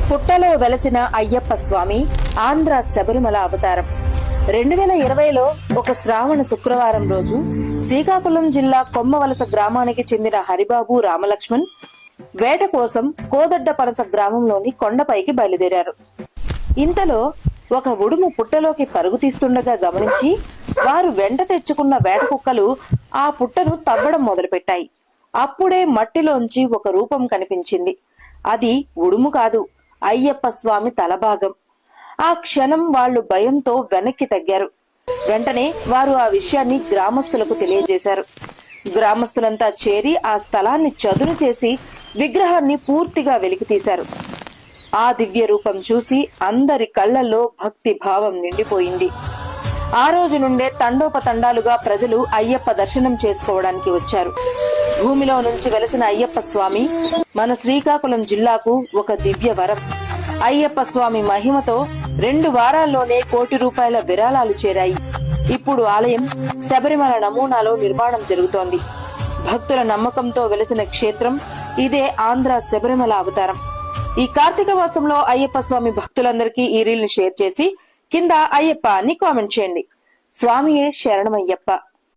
పుట్టలో వెలసిన అయ్యప్ప స్వామి ఆంధ్ర శబరిమల అవతారం. 2020లో ఒక శ్రావణ శుక్రవారం రోజు శ్రీకాకుళం జిల్లా కొమ్మవలస గ్రామానికి చెందిన హరిబాబు రామలక్ష్మణ్ వేట కోసం కోదడ్డపనస గ్రామంలోని కొండపైకి బయలుదేరారు. ఇంతలో ఒక ఉడుము పుట్టలోకి పరుగు తీస్తుండగా గమనించి వారు వెంట తెచ్చుకున్న వేట కుక్కలు ఆ పుట్టను తవ్వడం మొదలుపెట్టాయి. అప్పుడే మట్టిలోంచి ఒక రూపం కనిపించింది. అది ఉడుము కాదు, అయ్యప్ప స్వామి తలభాగం. ఆ క్షణం వాళ్లు భయంతో వెనక్కి తగ్గారు. వెంటనే వారు ఆ విషయాన్ని గ్రామస్తులకు తెలియజేశారు. గ్రామస్తులంతా చేరి ఆ స్థలాన్ని చదును చేసి విగ్రహాన్ని పూర్తిగా వెలికితీశారు. ఆ దివ్య రూపం చూసి అందరి కళ్లల్లో భక్తి భావం నిండిపోయింది. ఆ రోజు నుండే తండోపతండాలుగా ప్రజలు అయ్యప్ప దర్శనం చేసుకోవడానికి వచ్చారు. భూమిలో నుంచి వెలసిన అయ్యప్ప స్వామి మన శ్రీకాకుళం జిల్లాకు ఒక దివ్య వరం. అయ్యప్ప స్వామి మహిమతో 2 వారాల్లోనే ₹1 కోటి విరాళాలు చేరాయి. ఇప్పుడు ఆలయం శబరిమల నమూనాలో నిర్మాణం జరుగుతోంది. భక్తుల నమ్మకంతో వెలసిన క్షేత్రం ఇదే ఆంధ్ర శబరిమల అవతారం. ఈ కార్తీక మాసంలో అయ్యప్ప స్వామి భక్తులందరికీ ఈ రీల్ ని షేర్ చేసి కింద అయ్యప్ప అని కామెంట్ చేయండి. స్వామియే శరణమయ్యప్ప.